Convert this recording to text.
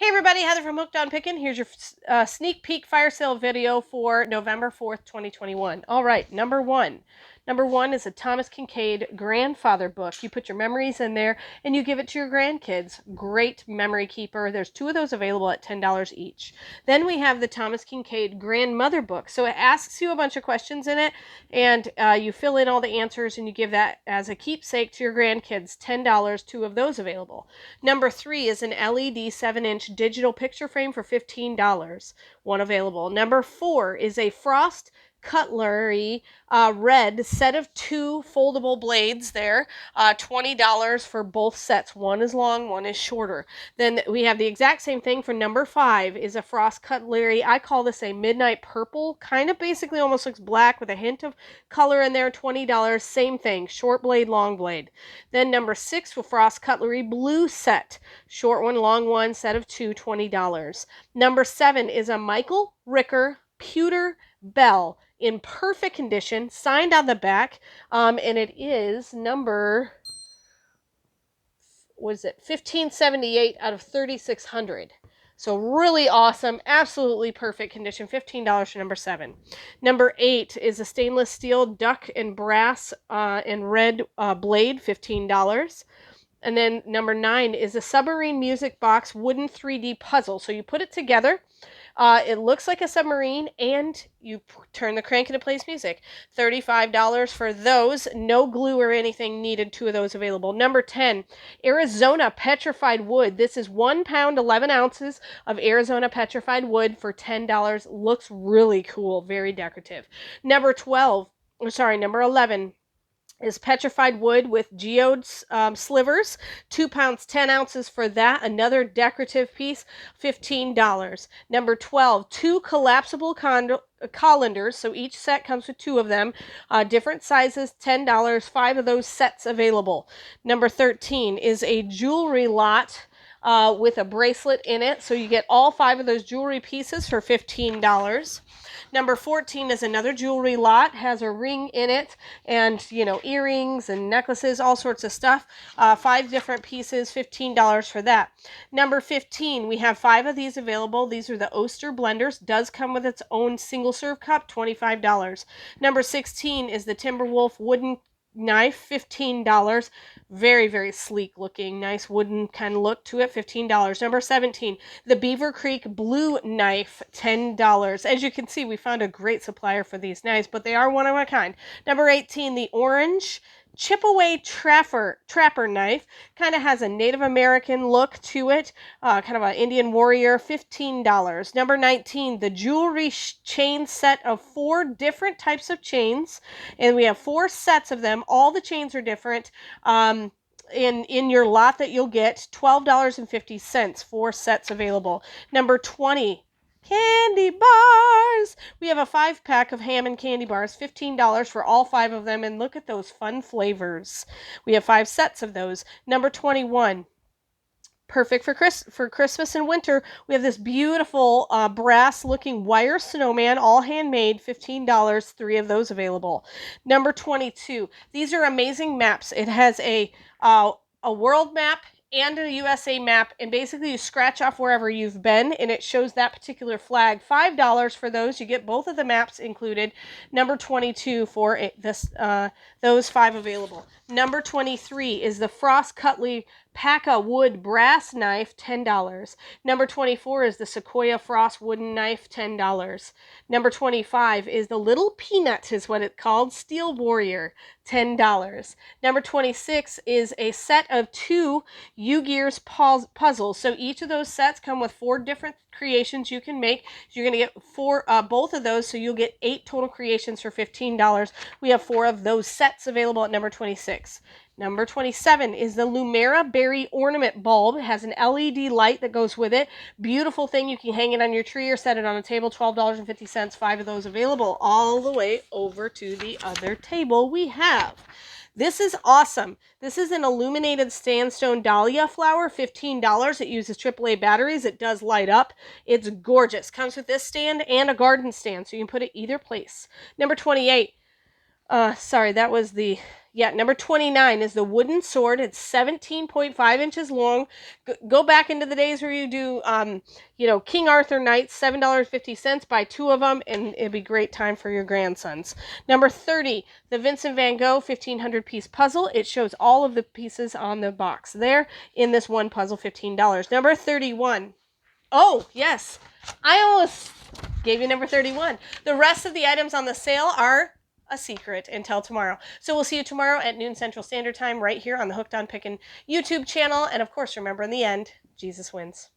Hey everybody, Heather from Hooked on Pickin. Here's your sneak peek fire sale video for November 4th, 2021. All right, number one. Number one is a Thomas Kincaid grandfather book. You put your memories in there and you give it to your grandkids. Great memory keeper. There's two of those available at $10 each. Then we have the Thomas Kincaid grandmother book. So it asks you a bunch of questions in it and you fill in all the answers and you give that as a keepsake to your grandkids. $10, two of those available. Number three is an LED 7-inch digital picture frame for $15, one available. Number four is a Frost Cutlery red set of two foldable blades there, $20 for both sets. One is long, one is shorter. Then we have the exact same thing for number five is a Frost Cutlery. I call this a midnight purple, kind of basically almost looks black with a hint of color in there, $20. Same thing, short blade, long blade. Then number six for Frost Cutlery blue set, short one, long one, set of two, $20. Number seven is a Michael Ricker pewter bell in perfect condition, signed on the back, and it is number, was it 1578 out of 3600. So really awesome, absolutely perfect condition, $15 for number seven. Number eight is a stainless steel duck and brass and red blade, $15. And then number nine is a submarine music box wooden 3D puzzle. So you put it together. It looks like a submarine, and you turn the crank and it plays music. $35 for those. No glue or anything needed. Two of those available. Number 10, Arizona petrified wood. This is 1 pound, 11 ounces of Arizona petrified wood for $10. Looks really cool. Very decorative. Number 11 is petrified wood with geode slivers, 2 pounds, 10 ounces for that. Another decorative piece, $15. Number 12, two collapsible colanders. So each set comes with two of them, different sizes, $10. 5 of those sets available. Number 13 is a jewelry lot with a bracelet in it. So you get all 5 of those jewelry pieces for $15. Number 14 is another jewelry lot, has a ring in it and, earrings and necklaces, all sorts of stuff. 5 different pieces, $15 for that. Number 15, we have 5 of these available. These are the Oster blenders. Does come with its own single serve cup, $25. Number 16 is the Timberwolf wooden knife, $15. Very, very sleek looking, nice wooden kind of look to it, $15. Number 17, the Beaver Creek blue knife, $10. As you can see, we found a great supplier for these knives, but they are one of a kind. Number 18, the orange chip away trapper knife, kind of has a Native American look to it, kind of an Indian warrior, $15. Number 19, the jewelry chain set of 4 different types of chains, and we have 4 sets of them. All the chains are different. In your lot that you'll get, $12.50, 4 sets available. Number 20, candy bars. We have a 5-pack of Hammond candy bars, $15 for all 5 of them, and look at those fun flavors. We have 5 sets of those. Number 21, perfect for Christmas and winter. We have this beautiful brass looking wire snowman, all handmade, $15, 3 of those available. Number 22, these are amazing maps. It has a world map and a USA map, and basically you scratch off wherever you've been and it shows that particular flag. $5 for those. You get both of the maps included. Number 22 for those 5 available. Number 23 is the Frost Cutlery Paca wood brass knife, $10. Number 24 is the Sequoia Frost wooden knife, $10. Number 25 is the Little Peanut, is what it's called, Steel Warrior, $10. Number 26 is a set of 2 U-Gears puzzles. So each of those sets come with 4 different creations you can make. You're going to get both of those, so you'll get 8 total creations for $15. We have 4 of those sets available at number 26. Number 27 is the Lumera Berry Ornament Bulb. It has an LED light that goes with it. Beautiful thing. You can hang it on your tree or set it on a table. $12.50. 5 of those available. All the way over to the other table we have. This is awesome. This is an illuminated sandstone dahlia flower, $15. It uses AAA batteries. It does light up. It's gorgeous. Comes with this stand and a garden stand, so you can put it either place. Number 28. Sorry, that was the Yeah, number 29 is the wooden sword. It's 17.5 inches long. Go back into the days where you do, King Arthur Knights, $7.50. Buy 2 of them, and it'd be great time for your grandsons. Number 30, the Vincent van Gogh 1,500 piece puzzle. It shows all of the pieces on the box there in this one puzzle, $15. Number 31. Oh, yes. I almost gave you number 31. The rest of the items on the sale are a secret until tomorrow. So we'll see you tomorrow at noon Central Standard Time right here on the Hooked on Pickin' YouTube channel. And of course, remember, in the end, Jesus wins.